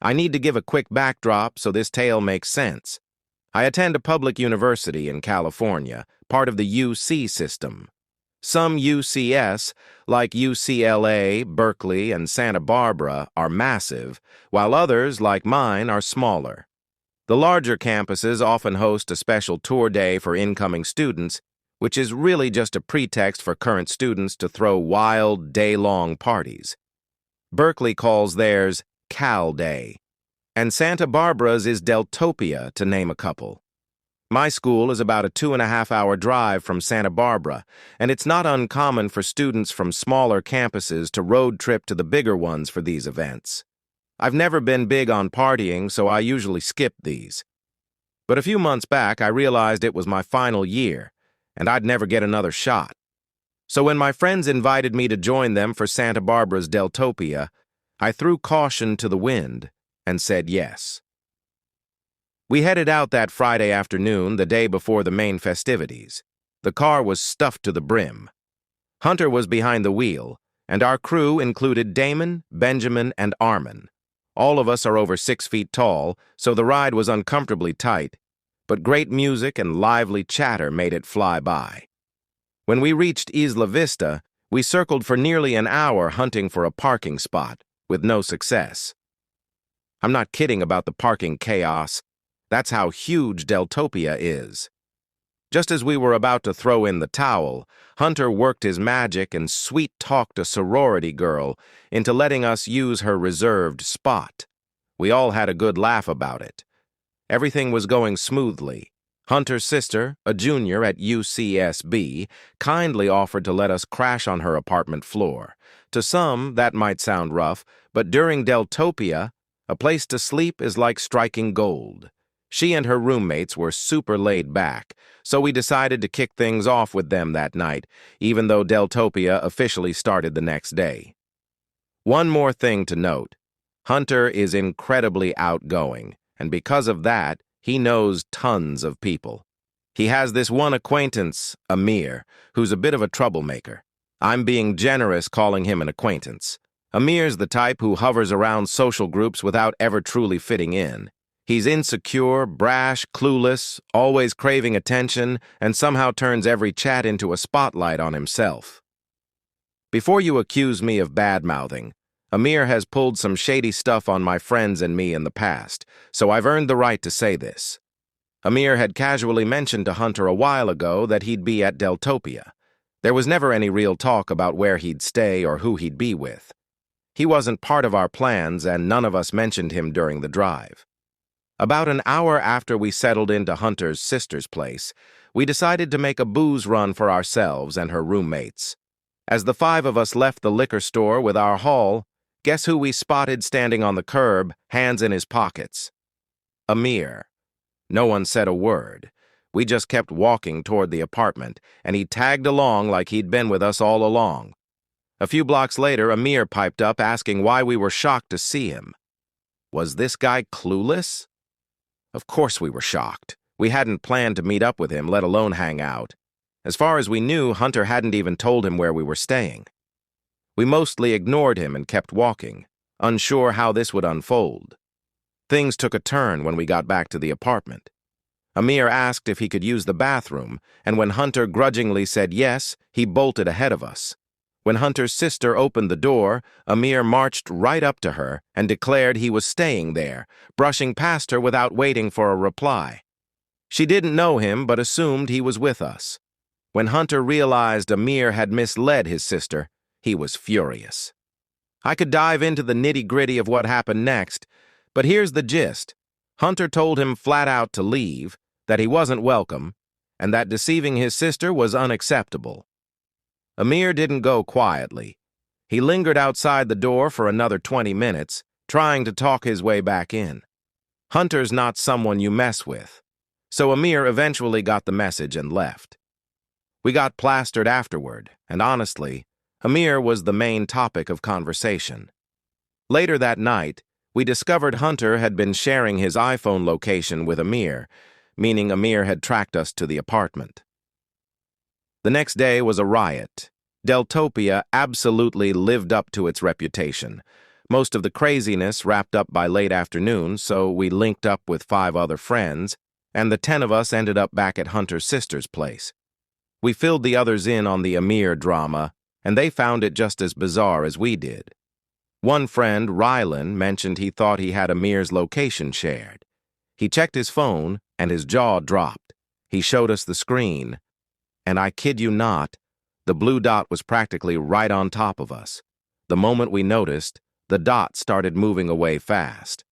I need to give a quick backdrop so this tale makes sense. I attend a public university in California, part of the UC system. Some UCS, like UCLA, Berkeley, and Santa Barbara, are massive, while others, like mine, are smaller. The larger campuses often host a special tour day for incoming students, which is really just a pretext for current students to throw wild, day-long parties. Berkeley calls theirs Cal Day, and Santa Barbara's is Deltopia, to name a couple. My school is about a 2.5-hour drive from Santa Barbara, and it's not uncommon for students from smaller campuses to road trip to the bigger ones for these events. I've never been big on partying, so I usually skip these. But a few months back, I realized it was my final year, and I'd never get another shot. So when my friends invited me to join them for Santa Barbara's Deltopia, I threw caution to the wind and said yes. We headed out that Friday afternoon, the day before the main festivities. The car was stuffed to the brim. Hunter was behind the wheel, and our crew included Damon, Benjamin, and Armin. All of us are over 6 feet tall, so the ride was uncomfortably tight, but great music and lively chatter made it fly by. When we reached Isla Vista, we circled for nearly an hour hunting for a parking spot, with no success. I'm not kidding about the parking chaos. That's how huge Deltopia is. Just as we were about to throw in the towel, Hunter worked his magic and sweet-talked a sorority girl into letting us use her reserved spot. We all had a good laugh about it. Everything was going smoothly. Hunter's sister, a junior at UCSB, kindly offered to let us crash on her apartment floor. To some, that might sound rough, but during Deltopia, a place to sleep is like striking gold. She and her roommates were super laid back, so we decided to kick things off with them that night, even though Deltopia officially started the next day. One more thing to note. Hunter is incredibly outgoing, and because of that, he knows tons of people. He has this one acquaintance, Amir, who's a bit of a troublemaker. I'm being generous calling him an acquaintance. Amir's the type who hovers around social groups without ever truly fitting in. He's insecure, brash, clueless, always craving attention, and somehow turns every chat into a spotlight on himself. Before you accuse me of bad-mouthing, Amir has pulled some shady stuff on my friends and me in the past, so I've earned the right to say this. Amir had casually mentioned to Hunter a while ago that he'd be at Deltopia. There was never any real talk about where he'd stay or who he'd be with. He wasn't part of our plans, and none of us mentioned him during the drive. About an hour after we settled into Hunter's sister's place, we decided to make a booze run for ourselves and her roommates. As the 5 of us left the liquor store with our haul, guess who we spotted standing on the curb, hands in his pockets? Amir. No one said a word. We just kept walking toward the apartment, and he tagged along like he'd been with us all along. A few blocks later, Amir piped up asking why we were shocked to see him. Was this guy clueless? Of course we were shocked. We hadn't planned to meet up with him, let alone hang out. As far as we knew, Hunter hadn't even told him where we were staying. We mostly ignored him and kept walking, unsure how this would unfold. Things took a turn when we got back to the apartment. Amir asked if he could use the bathroom, and when Hunter grudgingly said yes, he bolted ahead of us. When Hunter's sister opened the door, Amir marched right up to her and declared he was staying there, brushing past her without waiting for a reply. She didn't know him but assumed he was with us. When Hunter realized Amir had misled his sister, he was furious. I could dive into the nitty-gritty of what happened next, but here's the gist. Hunter told him flat out to leave, that he wasn't welcome, and that deceiving his sister was unacceptable. Amir didn't go quietly. He lingered outside the door for another 20 minutes, trying to talk his way back in. Hunter's not someone you mess with, so Amir eventually got the message and left. We got plastered afterward, and honestly, Amir was the main topic of conversation. Later that night, we discovered Hunter had been sharing his iPhone location with Amir, meaning Amir had tracked us to the apartment. The next day was a riot. Deltopia absolutely lived up to its reputation. Most of the craziness wrapped up by late afternoon, so we linked up with 5 other friends, and the 10 of us ended up back at Hunter's sister's place. We filled the others in on the Amir drama, and they found it just as bizarre as we did. One friend, Rylan, mentioned he thought he had Amir's location shared. He checked his phone, and his jaw dropped. He showed us the screen, and I kid you not, the blue dot was practically right on top of us. The moment we noticed, the dot started moving away fast.